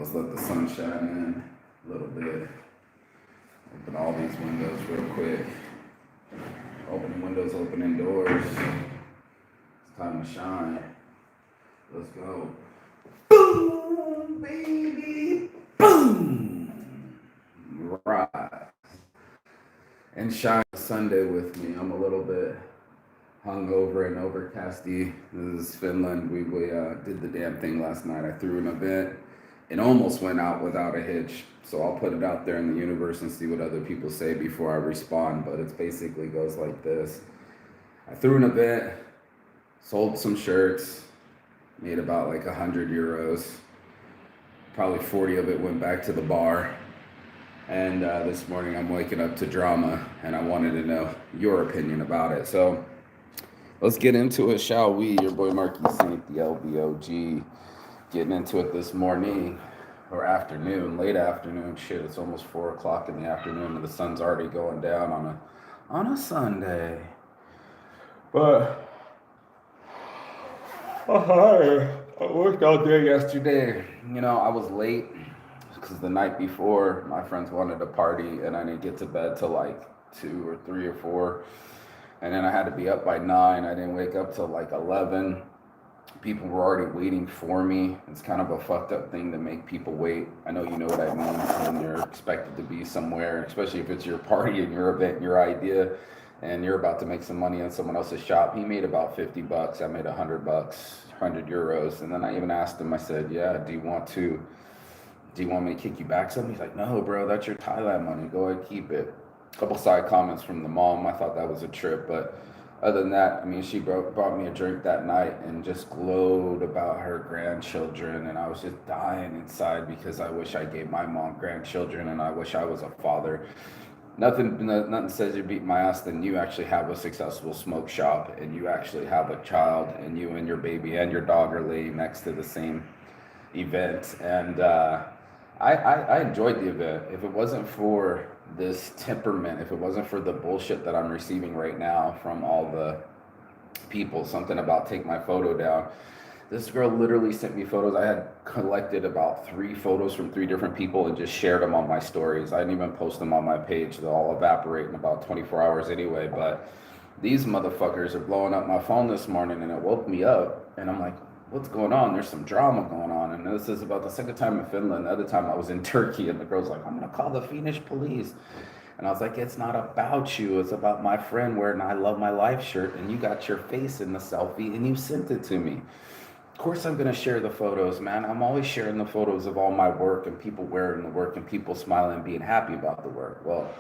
Let's let the sun shine in a little bit. Open all these windows real quick. Opening windows, opening doors. It's time to shine. Let's go. Boom, baby. Boom. Rise. And shine Sunday with me. I'm a little bit hungover and overcasty. This is Finland. We did the damn thing last night. I threw an event. It almost went out without a hitch. So I'll put it out there in the universe and see what other people say before I respond. But it basically goes like this. I threw an event, sold some shirts, made about like 100 euros. Probably 40 of it went back to the bar. And this morning I'm waking up to drama, and I wanted to know your opinion about it. So let's get into it, shall we? Your boy Marky Saint, the LBOG, getting into it this morning or afternoon, late afternoon. Shit, it's almost 4 o'clock in the afternoon, and the sun's already going down on a Sunday. But I worked all day yesterday. I was late because the night before my friends wanted to party, and I didn't get to bed till like 2 or 3 or 4. And then I had to be up by 9. I didn't wake up till like 11. People were already waiting for me. It's kind of a fucked up thing to make people wait. I know you know what I mean when you're expected to be somewhere, especially if it's your party and your event, your idea, and you're about to make some money on someone else's shop. He made about $50. I made $100, 100 euros. And then I even asked him, I said, yeah, do you want me to kick you back some? He's like, no, bro, that's your Thailand money. Go ahead, keep it. A couple side comments from the mom. I thought that was a trip, but other than that, I mean, she brought me a drink that night and just glowed about her grandchildren, and I was just dying inside because I wish I gave my mom grandchildren, and I wish I was a father. Nothing says you beat my ass than you actually have a successful smoke shop, and you actually have a child, and you and your baby and your dog are laying next to the same event. And I enjoyed the event. If it wasn't for this temperament, if it wasn't for the bullshit that I'm receiving right now from all the people, something about take my photo down. This girl literally sent me photos. I had collected about 3 photos from 3 different people and just shared them on my stories. I didn't even post them on my page. They'll all evaporate in about 24 hours anyway. But these motherfuckers are blowing up my phone this morning, and it woke me up. And I'm like, what's going on? There's some drama going on. And this is about the second time in Finland. The other time I was in Turkey, and the girl's like, I'm going to call the Finnish police. And I was like, it's not about you. It's about my friend wearing an I Love My Life shirt, and you got your face in the selfie, and you sent it to me. Of course I'm going to share the photos, man. I'm always sharing the photos of all my work and people wearing the work and people smiling and being happy about the work. Well,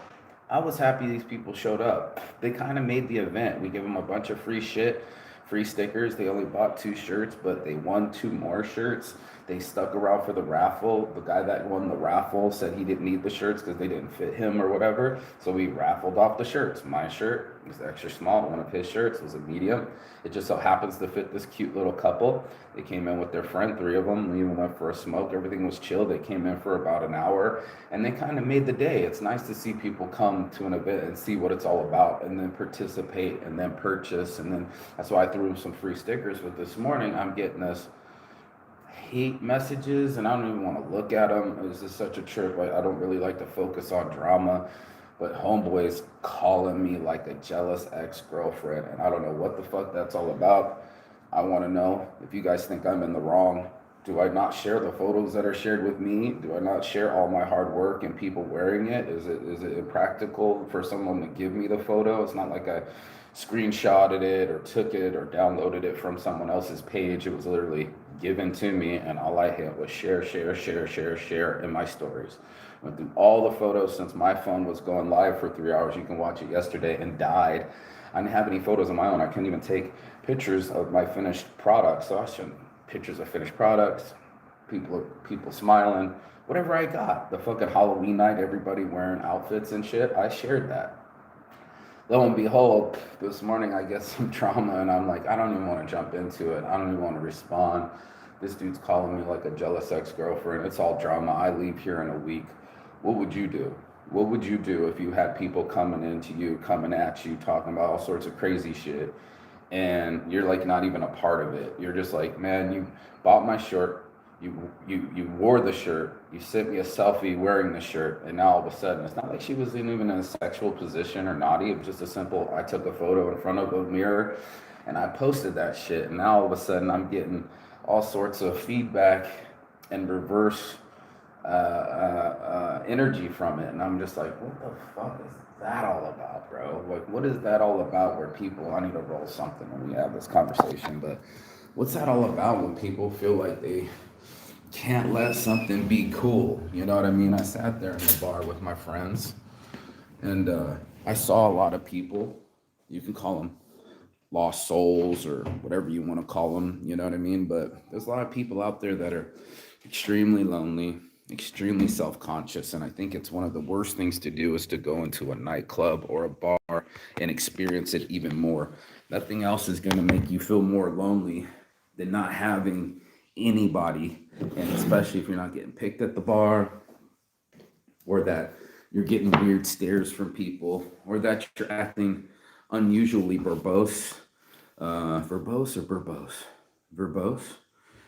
I was happy these people showed up. They kind of made the event. We gave them a bunch of free shit, free stickers. They only bought 2 shirts, but they won 2 more shirts. They stuck around for the raffle. The guy that won the raffle said he didn't need the shirts because they didn't fit him or whatever. So we raffled off the shirts. My shirt was extra small. One of his shirts was a medium. It just so happens to fit this cute little couple. They came in with their friend, 3 of them. We even went for a smoke. Everything was chill. They came in for about an hour, and they kind of made the day. It's nice to see people come to an event and see what it's all about, and then participate, and then purchase. And then that's why I threw some free stickers. But this morning, I'm getting this hate messages, and I don't even want to look at them. It's just such a trip. I don't really like to focus on drama, but homeboys calling me like a jealous ex-girlfriend, and I don't know what the fuck that's all about. I want to know if you guys think I'm in the wrong. Do I not share the photos that are shared with me? Do I not share all my hard work and people wearing it? Is it impractical for someone to give me the photo? It's not like I screenshotted it or took it or downloaded it from someone else's page. It was literally given to me, and all I hit was share in my stories. Went through all the photos since my phone was going live for 3 hours. You can watch it yesterday, and died. I didn't have any photos of my own. I couldn't even take pictures of my finished products. So I showed pictures of finished products, people smiling, whatever I got. The fucking Halloween night, everybody wearing outfits and shit. I shared that. Lo and behold, this morning I get some drama, and I'm like, I don't even want to jump into it. I don't even want to respond. This dude's calling me like a jealous ex-girlfriend. It's all drama. I leave here in a week. What would you do? What would you do if you had people coming into you, coming at you, talking about all sorts of crazy shit, and you're like not even a part of it? You're just like, man, you bought my shirt, You wore the shirt. You sent me a selfie wearing the shirt, and now all of a sudden, it's not like she was even in a sexual position or naughty. It was just a simple. I took a photo in front of a mirror, and I posted that shit. And now all of a sudden, I'm getting all sorts of feedback and reverse energy from it, and I'm just like, what the fuck is that all about, bro? Like, what is that all about? Where people, I need to roll something when we have this conversation, but what's that all about when people feel like they can't let something be cool? You know what I mean? I sat there in the bar with my friends, and I saw a lot of people. You can call them lost souls or whatever you want to call them, you know what I mean? But there's a lot of people out there that are extremely lonely, extremely self-conscious, and I think it's one of the worst things to do is to go into a nightclub or a bar and experience it even more. Nothing else is going to make you feel more lonely than not having anybody, and especially if you're not getting picked at the bar, or that you're getting weird stares from people, or that you're acting unusually verbose, verbose or verbose, verbose.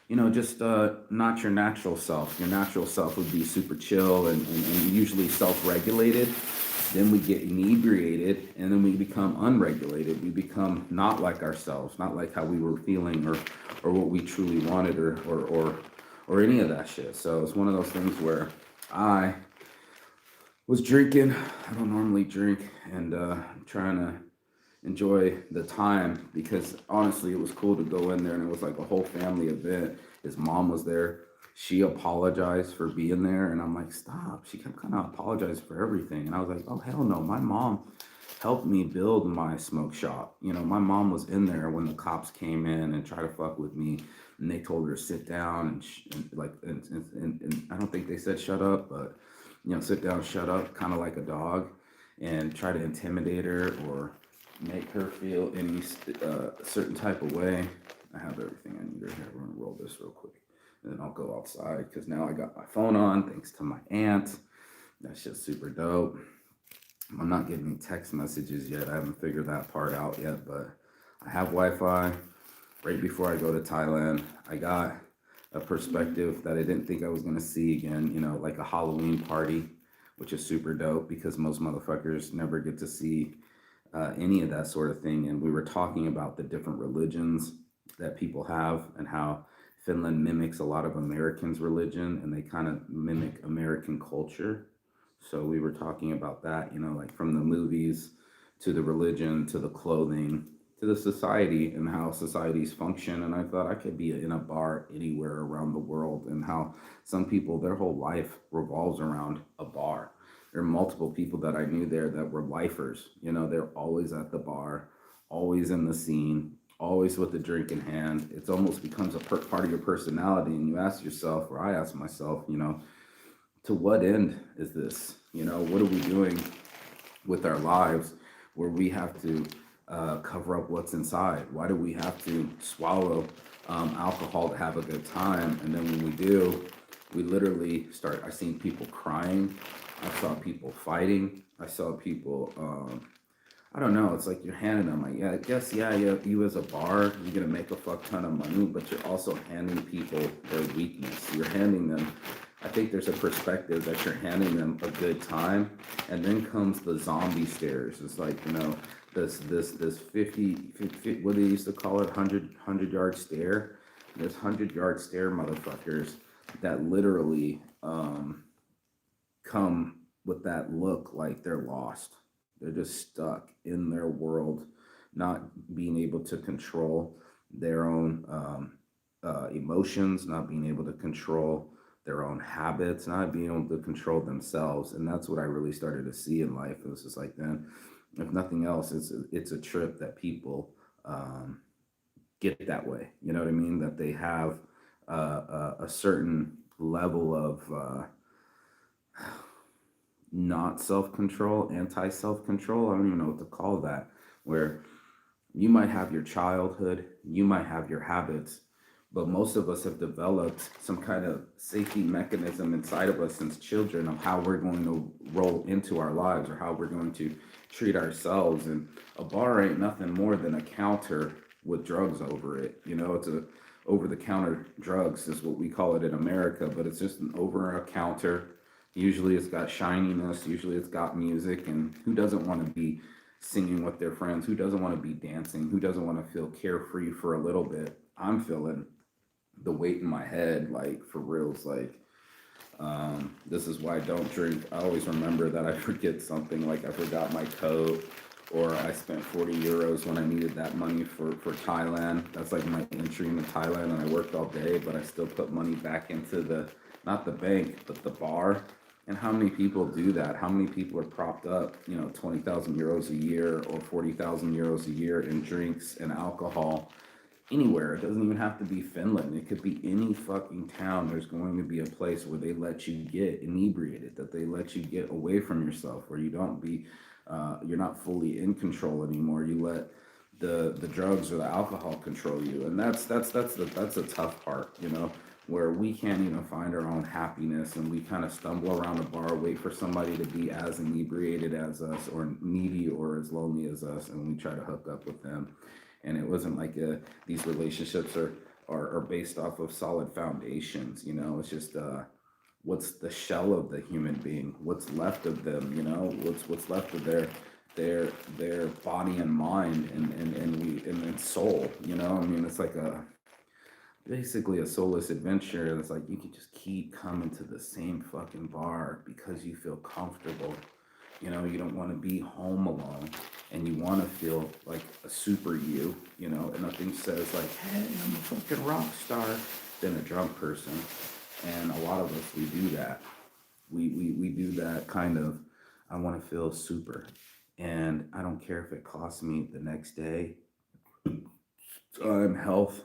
You know, just not your natural self. Your natural self would be super chill and usually self-regulated. Then we get inebriated, and then we become unregulated. We become not like ourselves, not like how we were feeling, or what we truly wanted, or any of that shit. So it's one of those things where I was drinking. I don't normally drink, and trying to enjoy the time, because honestly it was cool to go in there, and it was like a whole family event. His mom was there. She apologized for being there, and I'm like, stop. She kept kind of apologizing for everything, and I was like, oh hell no. My mom helped me build my smoke shop. You know, my mom was in there when the cops came in and tried to fuck with me, and they told her to sit down, and I don't think they said shut up, but you know, sit down, shut up, kind of like a dog, and try to intimidate her or make her feel any certain type of way. I have everything I need right here. We're gonna roll this real quick, and then I'll go outside, because now I got my phone on thanks to my aunt. That's just super dope. I'm not getting any text messages yet. I haven't figured that part out yet, but I have Wi-Fi. Right before I go to Thailand, I got a perspective that I didn't think I was gonna see again. You know, like a Halloween party, which is super dope, because most motherfuckers never get to see any of that sort of thing. And we were talking about the different religions that people have, and how Finland mimics a lot of Americans' religion, and they kind of mimic American culture. So we were talking about that, you know, like from the movies to the religion to the clothing to the society, and how societies function. And I thought I could be in a bar anywhere around the world, and how some people, their whole life revolves around a bar. There are multiple people that I knew there that were lifers. You know, they're always at the bar, always in the scene, always with a drink in hand. It's almost becomes a part of your personality. And you ask yourself, or I ask myself, you know, to what end is this? You know, what are we doing with our lives where we have to cover up what's inside? Why do we have to swallow alcohol to have a good time? And then when we do, we literally start. I seen people crying. I saw people fighting. I saw people, I don't know, it's like you're handing them, like, yeah, I guess, yeah, you as a bar, you're gonna make a fuck ton of money, but you're also handing people their weakness. You're handing them, I think there's a perspective that you're handing them a good time, and then comes the zombie stares. It's like, you know, this 50, what they used to call it, 100 yard stare. This 100 yard stare motherfuckers that literally, come with that look like they're lost. They're just stuck in their world, not being able to control their own emotions, not being able to control their own habits, not being able to control themselves. And that's what I really started to see in life. It was just like, then, if nothing else, it's a trip that people get that way. You know what I mean? That they have a certain level of not self-control, anti-self-control. I don't even know what to call that, where you might have your childhood, you might have your habits, but most of us have developed some kind of safety mechanism inside of us since children of how we're going to roll into our lives, or how we're going to treat ourselves. And a bar ain't nothing more than a counter with drugs over it. You know, it's a over the counter drugs is what we call it in America, but it's just an over a counter. Usually it's got shininess, usually it's got music, and who doesn't want to be singing with their friends? Who doesn't want to be dancing? Who doesn't want to feel carefree for a little bit? I'm feeling the weight in my head, like for reals, like this is why I don't drink. I always remember that I forget something, like I forgot my coat, or I spent 40 euros when I needed that money for Thailand. That's like my entry into Thailand, and I worked all day, but I still put money back into the, not the bank, but the bar. And how many people do that? How many people are propped up, 20,000 euros a year or 40,000 euros a year in drinks and alcohol? Anywhere. It doesn't even have to be Finland. It could be any fucking town. There's going to be a place where they let you get inebriated, that they let you get away from yourself, where you don't be, you're not fully in control anymore. You let the drugs or the alcohol control you, and that's the tough part, where we can't even find our own happiness, and we kind of stumble around a bar, wait for somebody to be as inebriated as us, or needy, or as lonely as us, and we try to hook up with them. And it wasn't like these relationships are based off of solid foundations. It's just what's the shell of the human being, what's left of them, what's left of their body and mind, and soul. I mean, it's like a basically a soulless adventure. And it's like you can just keep coming to the same fucking bar because you feel comfortable. You don't want to be home alone, and you want to feel like a super you, and nothing says like, hey, I'm a fucking rock star than a drunk person. And a lot of us, we do that. We do that kind of, I want to feel super. And I don't care if it costs me the next day, health,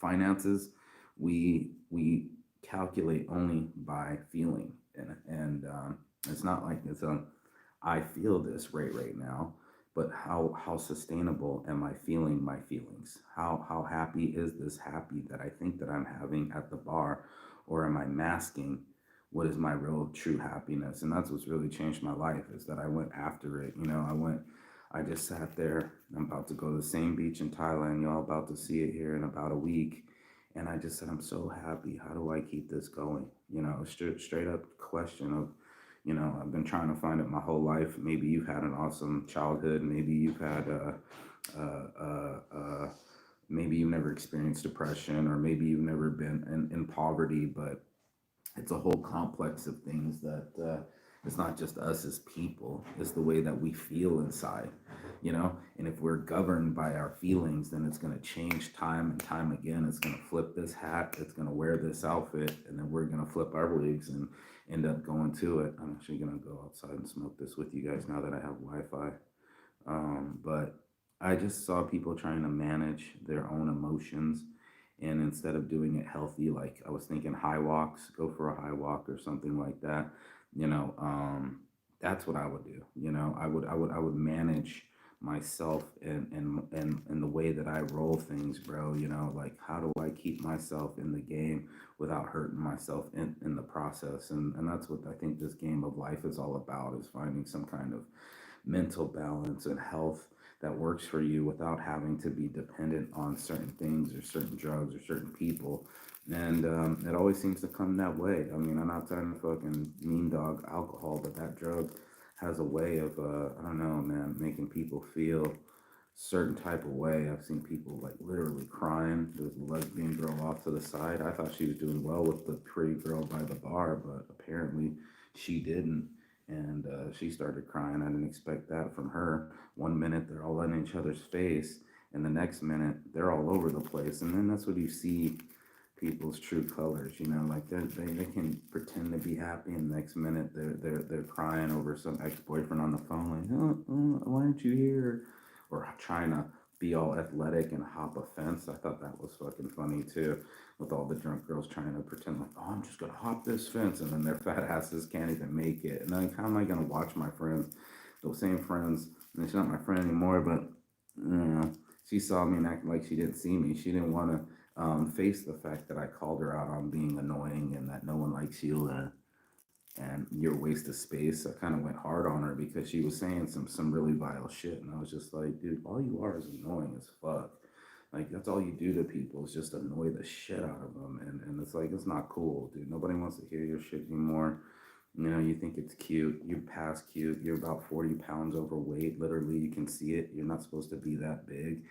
finances. We calculate only by feeling, and it's not like it's I feel this right now, but how sustainable am I feeling my feelings? How happy is this happy that I think that I'm having at the bar, or am I masking what is my real true happiness? And that's what's really changed my life, is that I went after it. I just sat there. I'm about to go to the same beach in Thailand. Y'all about to see it here in about a week. And I just said, I'm so happy. How do I keep this going? Straight up question of, I've been trying to find it my whole life. Maybe you've had an awesome childhood. Maybe you've had, maybe you've never experienced depression, or maybe you've never been in poverty, but it's a whole complex of things that it's not just us as people, it's the way that we feel inside, and if we're governed by our feelings, then it's going to change time and time again. It's going to flip this hat, it's going to wear this outfit, and then we're going to flip our wigs and end up going to it. I'm actually going to go outside and smoke this with you guys now that I have Wi-Fi. But I just saw people trying to manage their own emotions, and instead of doing it healthy, like I was thinking high walks, go for a high walk or something like that. You know, um, that's what I would do. I would manage myself and the way that I roll things, bro. Like how do I keep myself in the game without hurting myself in the process? And that's what I think this game of life is all about, is finding some kind of mental balance and health that works for you without having to be dependent on certain things or certain drugs or certain people. And it always seems to come that way. I mean, I'm not trying to fucking mean dog alcohol, but that drug has a way of, I don't know, man, making people feel certain type of way. I've seen people like literally crying. There was a lesbian girl off to the side. I thought she was doing well with the pretty girl by the bar, but apparently she didn't. And she started crying. I didn't expect that from her. One minute they're all in each other's face, and the next minute they're all over the place. And then that's what you see people's true colors. Like they can pretend to be happy, and the next minute they're crying over some ex boyfriend on the phone, like, why aren't you here? Or trying to be all athletic and hop a fence. I thought that was fucking funny too, with all the drunk girls trying to pretend like, oh, I'm just gonna hop this fence, and then their fat asses can't even make it. And then how am I gonna watch my friends, those same friends? And she's not my friend anymore, but she saw me and acted like she didn't see me. She didn't want to face the fact that I called her out on being annoying and that no one likes you. And your waste of space. I kind of went hard on her because she was saying some really vile shit, and I was just like, dude, all you are is annoying as fuck. Like that's all you do to people is just annoy the shit out of them, and it's like it's not cool, dude. Nobody wants to hear your shit anymore. You know, you think it's cute, you're past cute, you're about 40 pounds overweight. Literally, you can see it. You're not supposed to be that big,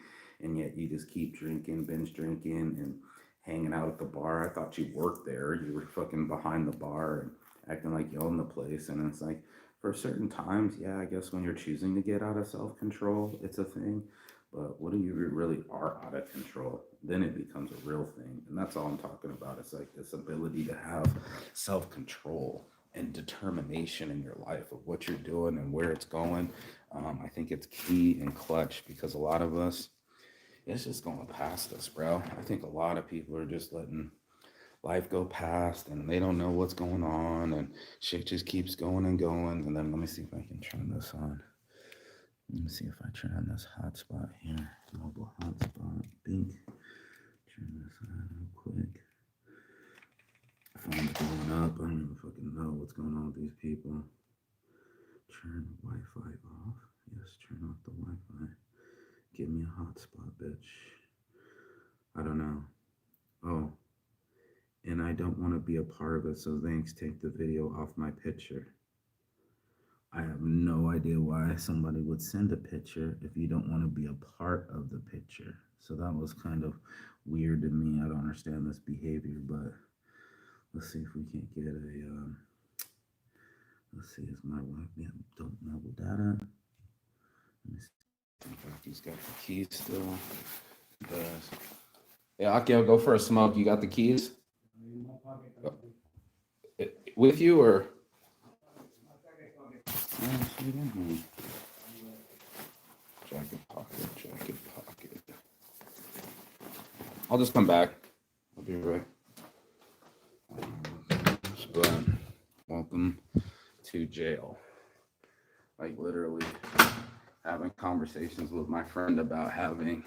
and yet you just keep drinking, binge drinking, and hanging out at the bar. I thought you worked there. You were fucking behind the bar and acting like you own the place, and it's like for certain times, yeah, I guess when you're choosing to get out of self control, it's a thing. But what do you really are out of control? Then it becomes a real thing. And that's all I'm talking about. It's like this ability to have self control and determination in your life of what you're doing and where it's going. I think it's key and clutch because a lot of us, it's just going past us, bro. I think a lot of people are just letting life go past and they don't know what's going on and shit just keeps going and going. And then let me see if I can turn this on. Let me see if I turn on this hotspot here. Mobile hotspot. Bing. Turn this on real quick. Phone's blowing up. I don't even fucking know what's going on with these people. Turn Wi-Fi off. Yes, turn off the Wi-Fi. Give me a hotspot, bitch. I don't know. Oh, and I don't want to be a part of it, so thanks. Take the video off my picture. I have no idea why somebody would send a picture if you don't want to be a part of the picture. So that was kind of weird to me. I don't understand this behavior, but let's see if we can't get a, let's see, is my wife, yeah, don't mobile data. Let me see if he's got the keys still. He does. Yeah, Akio, go for a smoke. You got the keys? With you or? Jacket pocket. I'll just come back. I'll be right. But welcome to jail. Like literally having conversations with my friend about having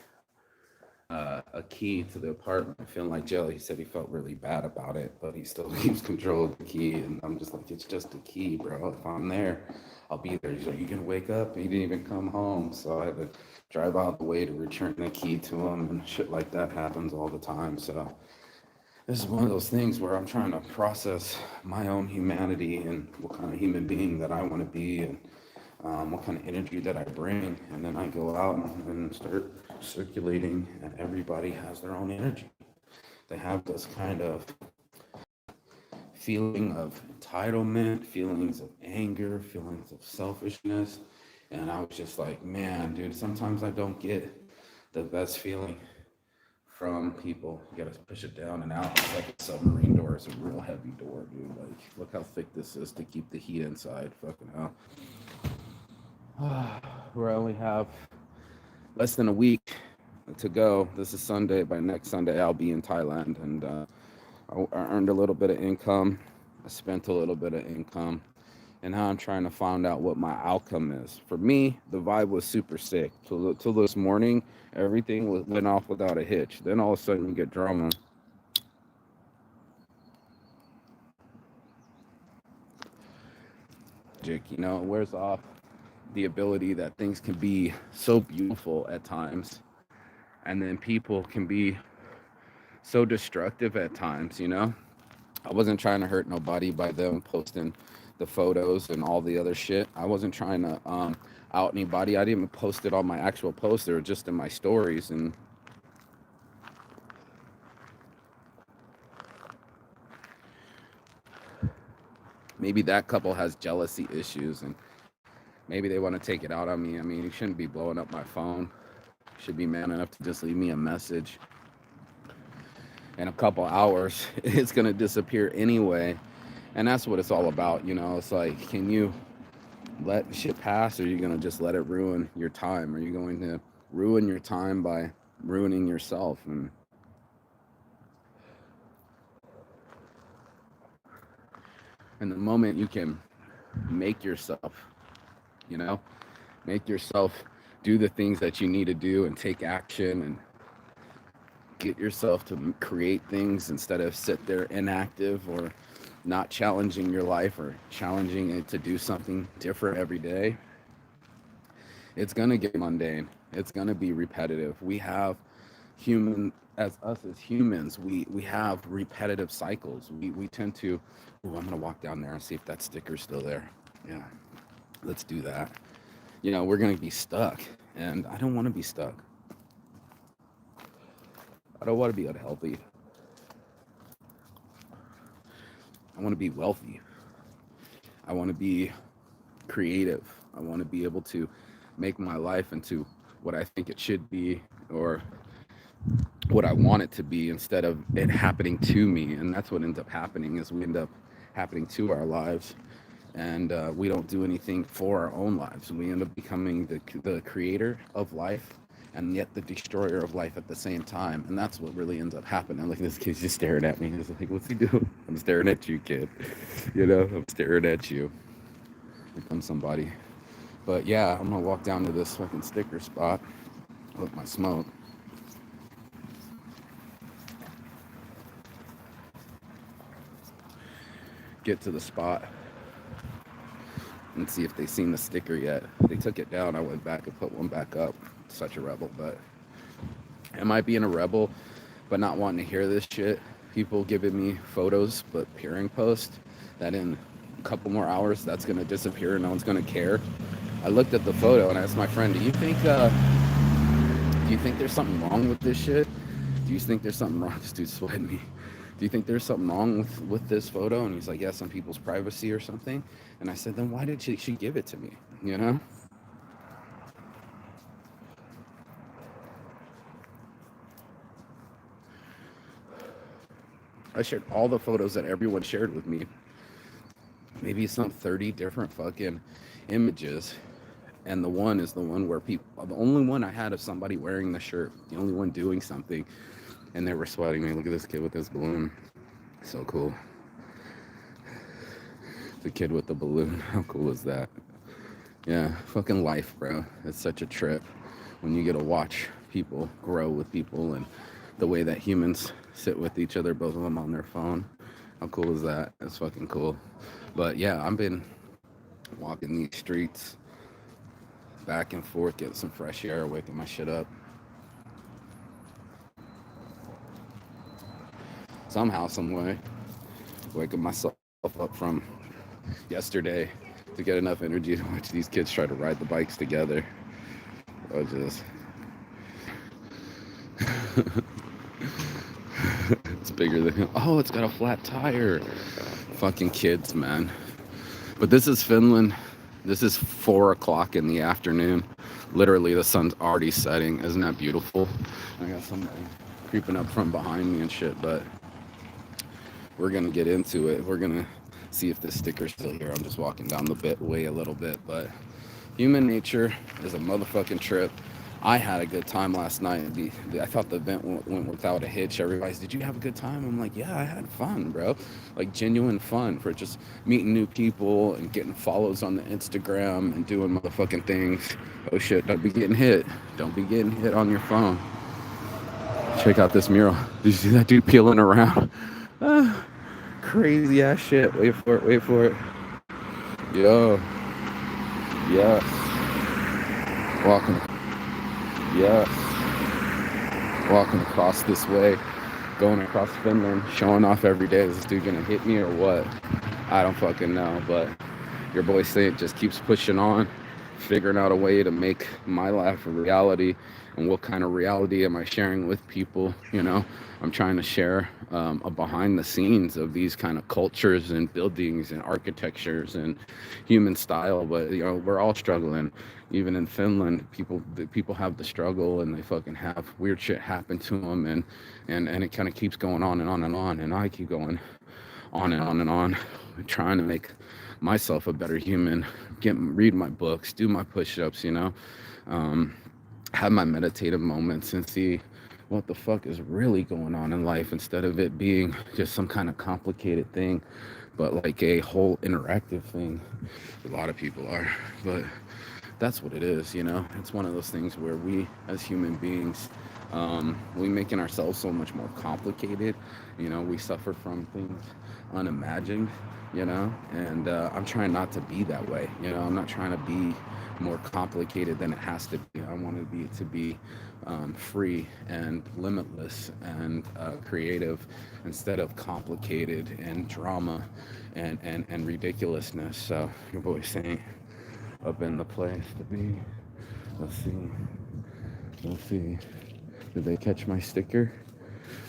a key to the apartment, feeling like jail. He said he felt really bad about it, but he still keeps control of the key. And I'm just like, it's just a key, bro. If I'm there, I'll be there. He's like, you gonna wake up? He didn't even come home, so I had to drive out the way to return the key to him, and shit like that happens all the time. So this is one of those things where I'm trying to process my own humanity and what kind of human being that I want to be, and what kind of energy that I bring, and then I go out and start circulating, and everybody has their own energy. They have this kind of feeling of entitlement, feelings of anger, feelings of selfishness, and I was just like, man, dude, sometimes I don't get the best feeling from people. You gotta push it down and out. It's like a submarine door. It's a real heavy door, dude. Like, look how thick this is to keep the heat inside. Fucking hell. We only have less than a week to go. This is Sunday. By next Sunday, I'll be in Thailand, and I earned a little bit of income. I spent a little bit of income, and now I'm trying to find out what my outcome is. For me, the vibe was super sick. Till this morning, everything went off without a hitch. Then all of a sudden, you get drama. You know, it wears off the ability that things can be so beautiful at times, and then people can be so destructive at times, you know? I wasn't trying to hurt nobody by them posting the photos and all the other shit. I wasn't trying to out anybody. I didn't even post it on my actual post. They were just in my stories, and maybe that couple has jealousy issues, and maybe they want to take it out on me. I mean, you shouldn't be blowing up my phone. You should be man enough to just leave me a message. In a couple hours, it's going to disappear anyway. And that's what it's all about, you know? It's like, can you let shit pass, or are you going to just let it ruin your time? Are you going to ruin your time by ruining yourself? And the moment you can make yourself, you know, make yourself do the things that you need to do and take action and get yourself to create things instead of sit there inactive or not challenging your life or challenging it to do something different every day, it's going to get mundane. It's going to be repetitive. We have as humans, we have repetitive cycles. We tend to, oh, I'm gonna walk down there and see if that sticker's still there. Yeah, let's do that. We're gonna be stuck, and I don't want to be stuck. I don't want to be unhealthy. I want to be wealthy. I want to be creative. I want to be able to make my life into what I think it should be, or what I want it to be, instead of it happening to me. And that's what ends up happening, is we end up happening to our lives, and we don't do anything for our own lives. We end up becoming the creator of life, and yet the destroyer of life at the same time. And that's what really ends up happening. Look, this kid's just staring at me. He's like, what's he doing? I'm staring at you, kid. I'm staring at you. Here comes somebody. But yeah, I'm gonna walk down to this fucking sticker spot with my smoke. Get to the spot and see if they seen the sticker yet. They took it down. I went back and put one back up. Such a rebel. But am I being a rebel but not wanting to hear this shit? People giving me photos but peering post that in a couple more hours that's gonna disappear and no one's gonna care. I looked at the photo and I asked my friend, do you think there's something wrong with this shit? Do you think there's something wrong? This dude's sweating me. Do you think there's something wrong with this photo? And he's like, yeah, some people's privacy or something. And I said, then why did she give it to me? I shared all the photos that everyone shared with me. Maybe some 30 different fucking images. And the one is the one where the only one I had of somebody wearing the shirt, the only one doing something. And they were sweating me. Look at this kid with this balloon. So cool. The kid with the balloon. How cool is that? Yeah, fucking life, bro. It's such a trip when you get to watch people grow with people, and the way that humans sit with each other, both of them on their phone. How cool is that? It's fucking cool. But yeah, I've been walking these streets back and forth, getting some fresh air, waking my shit up. Somehow, some way, waking myself up from yesterday to get enough energy to watch these kids try to ride the bikes together. It's bigger than him. Oh, it's got a flat tire. Fucking kids, man. But this is Finland. This is 4 o'clock in the afternoon. Literally, the sun's already setting. Isn't that beautiful? I got somebody creeping up from behind me and shit, but we're gonna get into it. We're gonna see if this sticker's still here. I'm just walking down the way a little bit, but human nature is a motherfucking trip. I had a good time last night. I thought the event went without a hitch. Everybody's, did you have a good time? I'm like, yeah, I had fun, bro. Like, genuine fun for just meeting new people and getting follows on the Instagram and doing motherfucking things. Oh shit, don't be getting hit. Don't be getting hit on your phone. Check out this mural. Did you see that dude peeling around? Crazy ass shit. Wait for it. Yo. Yes. Walking across this way, going across Finland, showing off every day. Is this dude gonna hit me or what? I don't fucking know, but your boy Saint just keeps pushing on, figuring out a way to make my life a reality. And what kind of reality am I sharing with people? I'm trying to share a behind the scenes of these kind of cultures and buildings and architectures and human style. But we're all struggling. Even in Finland, people have the struggle, and they fucking have weird shit happen to them, and it kind of keeps going on and on and on, and I keep going on and on and on, trying to make myself a better human, read my books, do my push-ups, have my meditative moments and see what the fuck is really going on in life, instead of it being just some kind of complicated thing, but like a whole interactive thing. A lot of people are, but that's what it is. It's one of those things where we as human beings, we making ourselves so much more complicated. We suffer from things unimagined, and I'm trying not to be that way. I'm not trying to be more complicated than it has to be. I want it to be free and limitless and creative instead of complicated and drama and ridiculousness. So your boy's saying up in the place to be. Let's see. Let's see. Did they catch my sticker?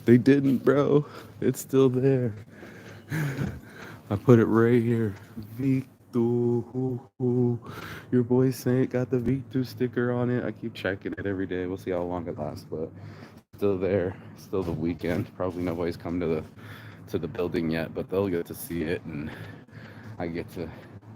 They didn't, bro. It's still there. I put it right here. Victor. Your boy Saint got the Victor sticker on it. I keep checking it every day. We'll see how long it lasts, but still there. Still the weekend. Probably nobody's come to the building yet, but they'll get to see it, and I get to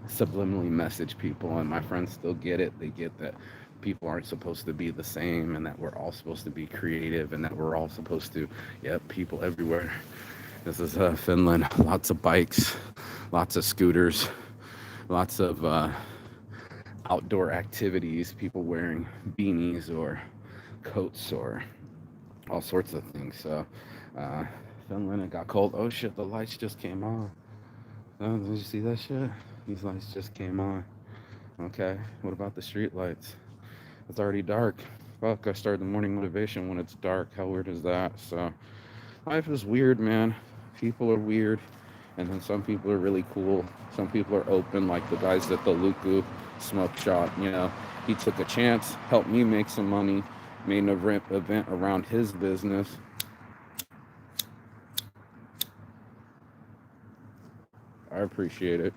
subliminally message people, and my friends still get it. They get that people aren't supposed to be the same, and that we're all supposed to be creative, and that we're all supposed to, yep, people everywhere. This is Finland. Lots of bikes, lots of scooters, lots of outdoor activities, people wearing beanies or coats or all sorts of things. So uh, Finland, it got cold. Oh shit, the lights just came on. Oh, did you see that shit? These lights just came on. Okay, what about the street lights? It's already dark. Fuck, I started the morning motivation when it's dark. How weird is that? So life is weird, man. People are weird, and then some people are really cool. Some people are open, like the guys at the Luku smoke shop. You know, he took a chance, helped me make some money, made an event around his business. I appreciate it.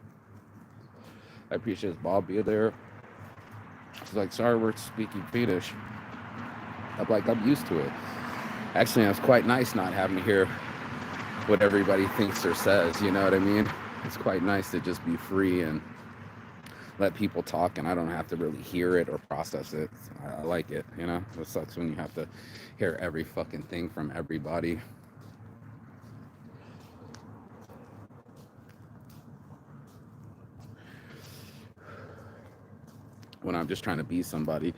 I appreciate Bob being there. He's like, sorry, we're speaking Finnish. I'm like, I'm used to it. Actually, it's quite nice not having to hear what everybody thinks or says. You know what I mean? It's quite nice to just be free and let people talk, and I don't have to really hear it or process it. I like it. You know, it sucks when you have to hear every fucking thing from everybody. When I'm just trying to be somebody.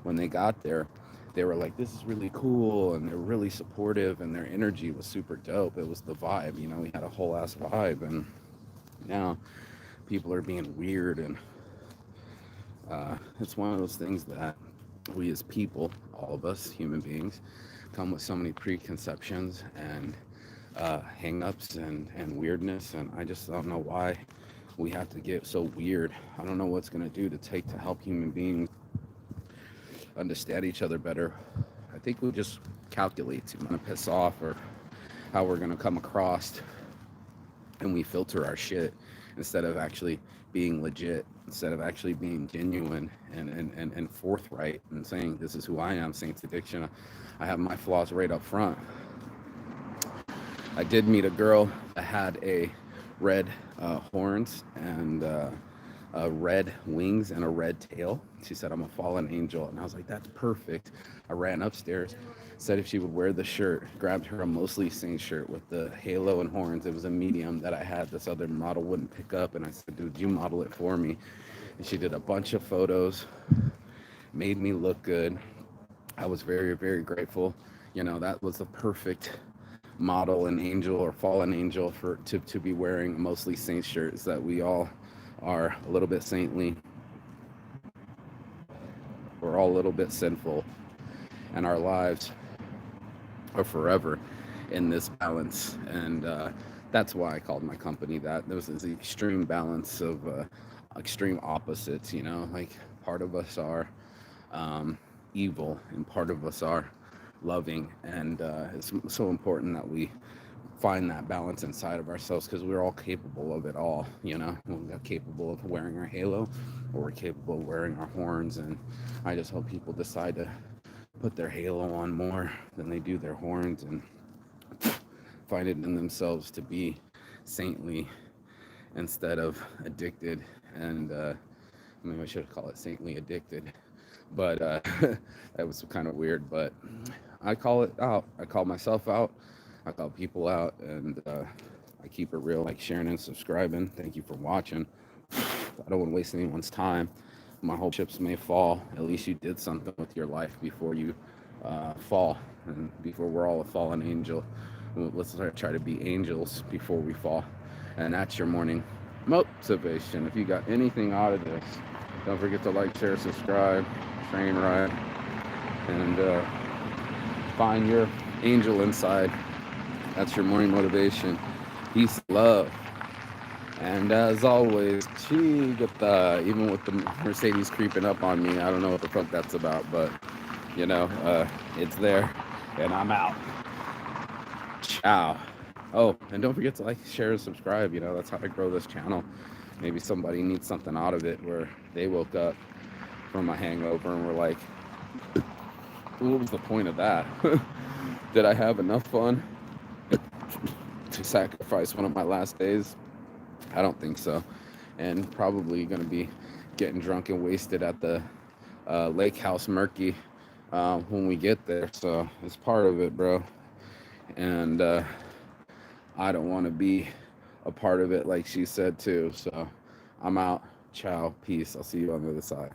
When they got there, they were like, this is really cool, and they're really supportive, and their energy was super dope. It was the vibe, you know, we had a whole ass vibe, and now people are being weird, and it's one of those things that we as people, all of us human beings, come with so many preconceptions and hang-ups and weirdness, and I just don't know why we have to get so weird. I don't know what's going to do to take to help human beings understand each other better. I think we just calculate to want to piss off or how we're going to come across, and we filter our shit instead of actually being legit, instead of actually being genuine and forthright and saying, this is who I am, Saints Addiction. I have my flaws right up front. I did meet a girl that had a red horns and red wings and a red tail. She said, I'm a fallen angel. And I was like, that's perfect. I ran upstairs, said if she would wear the shirt, grabbed her a Mostly Saint shirt with the halo and horns. It was a medium that I had this other model wouldn't pick up. And I said, dude, you model it for me. And she did a bunch of photos, made me look good. I was very, very grateful. You know, that was the perfect model and angel or fallen angel for to be wearing Mostly Saint shirts, that we all are a little bit saintly. We're all a little bit sinful, and our lives are forever in this balance. And that's why I called my company that. There was this extreme balance of extreme opposites, you know, like part of us are evil and part of us are loving, and it's so important that we find that balance inside of ourselves, because we're all capable of it all. You know, we're capable of wearing our halo, or we're capable of wearing our horns. And I just hope people decide to put their halo on more than they do their horns, and find it in themselves to be saintly instead of addicted. And maybe I should call it saintly addicted, but that was kind of weird. But I call it out. I call myself out. I call people out, and I keep it real, like sharing and subscribing. Thank you for watching. I don't want to waste anyone's time. My whole chips may fall. At least you did something with your life before you fall, and before we're all a fallen angel. Let's try to be angels before we fall. And that's your morning motivation. If you got anything out of this, Don't forget to like, share, subscribe, train ride, and find your angel inside. That's your morning motivation. Peace, love. And as always, gee, even with the Mercedes creeping up on me, I don't know what the fuck that's about, but it's there, and I'm out. Ciao. Oh, and don't forget to like, share, and subscribe. That's how I grow this channel. Maybe somebody needs something out of it where they woke up from a hangover and were like, what was the point of that? Did I have enough fun to sacrifice one of my last days? I don't think so. And probably going to be getting drunk and wasted at the Lake House Murky when we get there. So it's part of it, bro. And I don't want to be a part of it like she said too. So I'm out. Ciao. Peace. I'll see you on the other side.